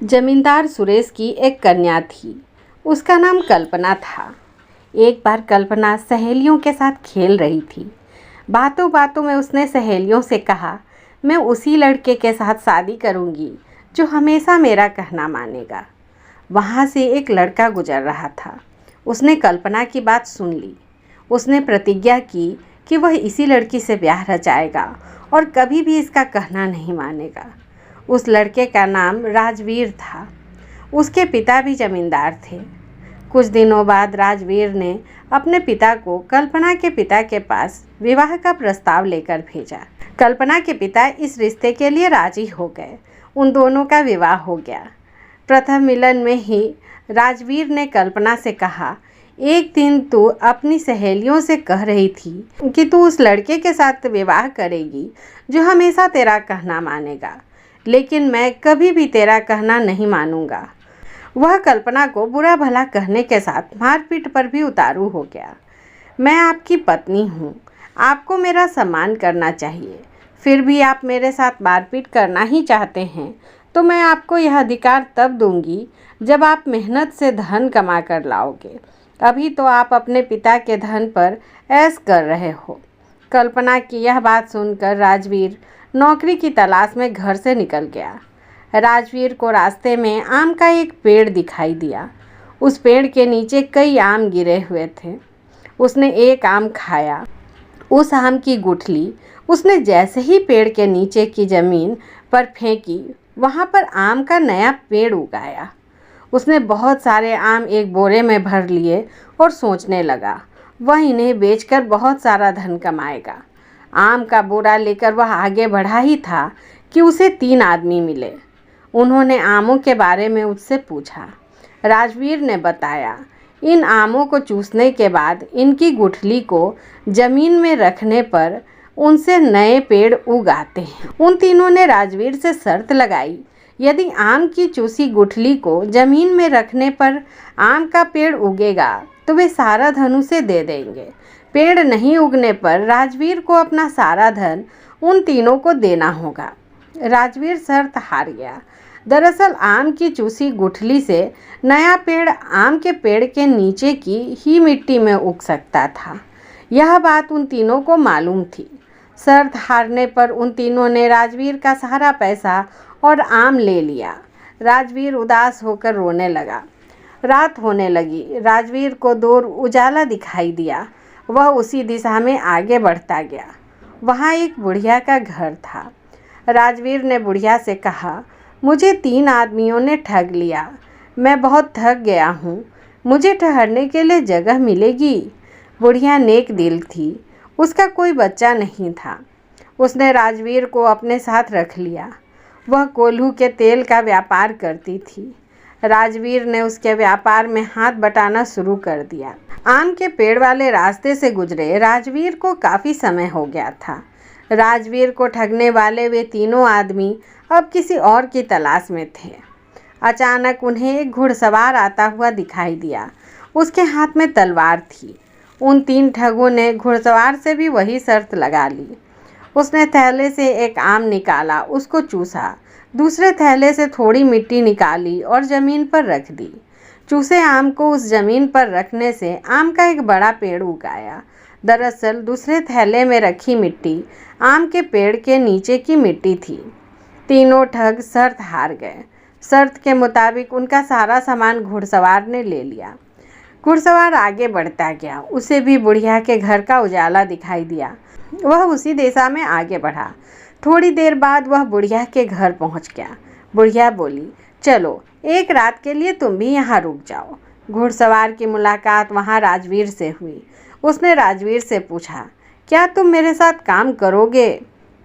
जमींदार सुरेश की एक कन्या थी। उसका नाम कल्पना था। एक बार कल्पना सहेलियों के साथ खेल रही थी। बातों बातों में उसने सहेलियों से कहा, मैं उसी लड़के के साथ शादी करूंगी जो हमेशा मेरा कहना मानेगा। वहाँ से एक लड़का गुजर रहा था। उसने कल्पना की बात सुन ली। उसने प्रतिज्ञा की कि वह इसी लड़की से ब्याह रचाएगा और कभी भी इसका कहना नहीं मानेगा। उस लड़के का नाम राजवीर था। उसके पिता भी जमींदार थे। कुछ दिनों बाद राजवीर ने अपने पिता को कल्पना के पिता के पास विवाह का प्रस्ताव लेकर भेजा। कल्पना के पिता इस रिश्ते के लिए राजी हो गए। उन दोनों का विवाह हो गया। प्रथम मिलन में ही राजवीर ने कल्पना से कहा, एक दिन तू अपनी सहेलियों से कह रही थी कि तू उस लड़के के साथ विवाह करेगी जो हमेशा तेरा कहना मानेगा, लेकिन मैं कभी भी तेरा कहना नहीं मानूंगा। वह कल्पना को बुरा भला कहने के साथ मारपीट पर भी उतारू हो गया। मैं आपकी पत्नी हूँ, आपको मेरा सम्मान करना चाहिए। फिर भी आप मेरे साथ मारपीट करना ही चाहते हैं तो मैं आपको यह अधिकार तब दूंगी जब आप मेहनत से धन कमा कर लाओगे। अभी तो आप अपने पिता के धन पर ऐश कर रहे हो। कल्पना की यह बात सुनकर राजवीर नौकरी की तलाश में घर से निकल गया। राजवीर को रास्ते में आम का एक पेड़ दिखाई दिया। उस पेड़ के नीचे कई आम गिरे हुए थे। उसने एक आम खाया। उस आम की गुठली उसने जैसे ही पेड़ के नीचे की ज़मीन पर फेंकी, वहाँ पर आम का नया पेड़ उगाया। उसने बहुत सारे आम एक बोरे में भर लिए और सोचने लगा, वह इन्हें बेचकर बहुत सारा धन कमाएगा। आम का बोरा लेकर वह आगे बढ़ा ही था कि उसे 3 आदमी मिले। उन्होंने आमों के बारे में उससे पूछा। राजवीर ने बताया, इन आमों को चूसने के बाद इनकी गुठली को ज़मीन में रखने पर उनसे नए पेड़ उग आते हैं। उन तीनों ने राजवीर से शर्त लगाई, यदि आम की चूसी गुठली को ज़मीन में रखने पर आम का पेड़ उगेगा तो वे सारा धन उसे दे देंगे। पेड़ नहीं उगने पर राजवीर को अपना सारा धन उन तीनों को देना होगा। राजवीर शर्त हार गया। दरअसल आम की चूसी गुठली से नया पेड़ आम के पेड़ के नीचे की ही मिट्टी में उग सकता था। यह बात उन तीनों को मालूम थी। शर्त हारने पर उन तीनों ने राजवीर का सारा पैसा और आम ले लिया। राजवीर उदास होकर रोने लगा। रात होने लगी। राजवीर को दूर उजाला दिखाई दिया। वह उसी दिशा में आगे बढ़ता गया। वहाँ एक बुढ़िया का घर था। राजवीर ने बुढ़िया से कहा, मुझे 3 आदमियों ने ठग लिया। मैं बहुत थक गया हूँ। मुझे ठहरने के लिए जगह मिलेगी? बुढ़िया नेक दिल थी। उसका कोई बच्चा नहीं था। उसने राजवीर को अपने साथ रख लिया। वह कोल्हू के तेल का व्यापार करती थी। राजवीर ने उसके व्यापार में हाथ बटाना शुरू कर दिया। आम के पेड़ वाले रास्ते से गुजरे राजवीर को काफ़ी समय हो गया था। राजवीर को ठगने वाले वे तीनों आदमी अब किसी और की तलाश में थे। अचानक उन्हें एक घुड़सवार आता हुआ दिखाई दिया। उसके हाथ में तलवार थी। उन 3 ठगों ने घुड़सवार से भी वही शर्त लगा ली। उसने थैले से एक आम निकाला, उसको चूसा। दूसरे थैले से थोड़ी मिट्टी निकाली और ज़मीन पर रख दी। चूसे आम को उस ज़मीन पर रखने से आम का एक बड़ा पेड़ उगाया। दरअसल दूसरे थैले में रखी मिट्टी आम के पेड़ के नीचे की मिट्टी थी। तीनों ठग शर्त हार गए। शर्त के मुताबिक उनका सारा सामान घुड़सवार ने ले लिया। घुड़सवार आगे बढ़ता गया। उसे भी बुढ़िया के घर का उजाला दिखाई दिया। वह उसी दिशा में आगे बढ़ा। थोड़ी देर बाद वह बुढ़िया के घर पहुंच गया। बुढ़िया बोली, चलो एक रात के लिए तुम भी यहाँ रुक जाओ। घुड़सवार की मुलाकात वहाँ राजवीर से हुई। उसने राजवीर से पूछा, क्या तुम मेरे साथ काम करोगे?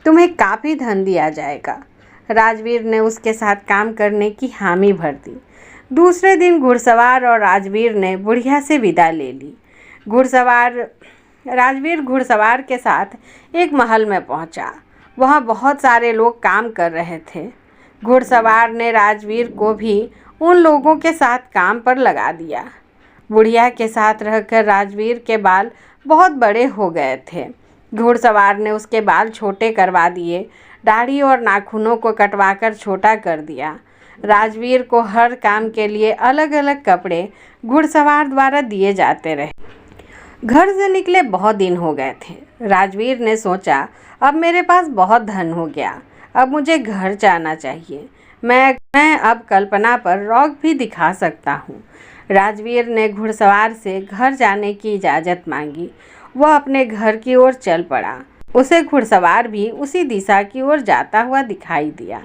तुम्हें काफ़ी धन दिया जाएगा। राजवीर ने उसके साथ काम करने की हामी भर दी। दूसरे दिन घुड़सवार और राजवीर ने बुढ़िया से विदा ले ली। राजवीर घुड़सवार के साथ एक महल में पहुंचा। वहाँ बहुत सारे लोग काम कर रहे थे। घुड़सवार ने राजवीर को भी उन लोगों के साथ काम पर लगा दिया। बुढ़िया के साथ रहकर राजवीर के बाल बहुत बड़े हो गए थे। घुड़सवार ने उसके बाल छोटे करवा दिए। दाढ़ी और नाखूनों को कटवाकर छोटा कर दिया। राजवीर को हर काम के लिए अलग अलग कपड़े घुड़सवार द्वारा दिए जाते रहे। घर से निकले बहुत दिन हो गए थे। राजवीर ने सोचा, अब मेरे पास बहुत धन हो गया, अब मुझे घर जाना चाहिए। मैं अब कल्पना पर रॉक भी दिखा सकता हूँ। राजवीर ने घुड़सवार से घर जाने की इजाज़त मांगी। वह अपने घर की ओर चल पड़ा। उसे घुड़सवार भी उसी दिशा की ओर जाता हुआ दिखाई दिया।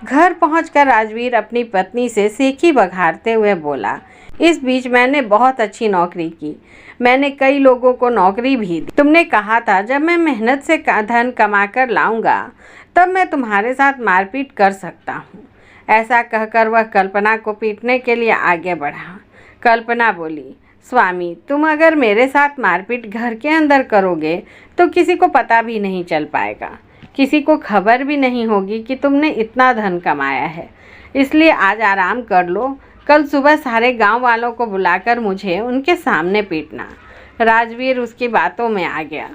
घर पहुंचकर राजवीर अपनी पत्नी से सेखी बघारते हुए बोला, इस बीच मैंने बहुत अच्छी नौकरी की। मैंने कई लोगों को नौकरी भी दी। तुमने कहा था जब मैं मेहनत से धन कमा कर लाऊंगा तब मैं तुम्हारे साथ मारपीट कर सकता हूँ। ऐसा कहकर वह कल्पना को पीटने के लिए आगे बढ़ा। कल्पना बोली, स्वामी, तुम अगर मेरे साथ मारपीट घर के अंदर करोगे तो किसी को पता भी नहीं चल पाएगा, किसी को खबर भी नहीं होगी कि तुमने इतना धन कमाया है। इसलिए आज आराम कर लो, कल सुबह सारे गांव वालों को बुलाकर मुझे उनके सामने पीटना। राजवीर उसकी बातों में आ गया।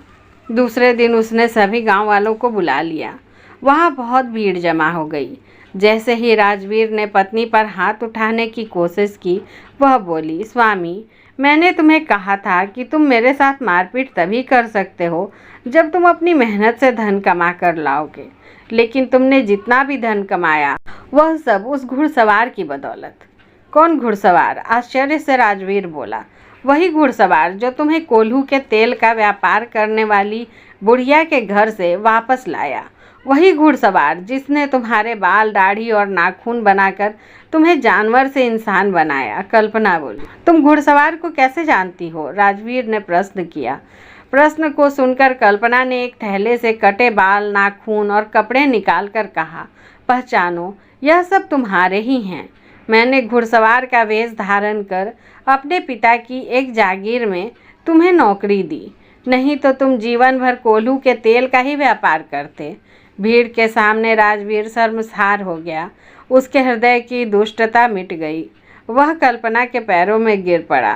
दूसरे दिन उसने सभी गांव वालों को बुला लिया। वहाँ बहुत भीड़ जमा हो गई। जैसे ही राजवीर ने पत्नी पर हाथ उठाने की कोशिश की, वह बोली, स्वामी, मैंने तुम्हें कहा था कि तुम मेरे साथ मारपीट तभी कर सकते हो जब तुम अपनी मेहनत से धन कमा कर लाओगे, लेकिन तुमने जितना भी धन कमाया वह सब उस घुड़सवार की बदौलत। कौन घुड़सवार? आश्चर्य से राजवीर बोला। वही घुड़सवार जो तुम्हें कोल्हू के तेल का व्यापार करने वाली बुढ़िया के घर से वापस लाया। वही घुड़सवार जिसने तुम्हारे बाल, दाढ़ी और नाखून बनाकर तुम्हें जानवर से इंसान बनाया। कल्पना बोली, तुम घुड़सवार को कैसे जानती हो? राजवीर ने प्रश्न किया। प्रश्न को सुनकर कल्पना ने एक थैले से कटे बाल, नाखून और कपड़े निकालकर कहा, पहचानो, यह सब तुम्हारे ही हैं। मैंने घुड़सवार का वेश धारण कर अपने पिता की एक जागीर में तुम्हें नौकरी दी, नहीं तो तुम जीवन भर कोल्हू के तेल का ही व्यापार करते। भीड़ के सामने राजवीर शर्मसार हो गया। उसके हृदय की दुष्टता मिट गई। वह कल्पना के पैरों में गिर पड़ा।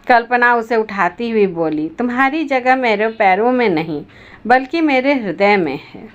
कल्पना उसे उठाती हुई बोली, तुम्हारी जगह मेरे पैरों में नहीं बल्कि मेरे हृदय में है।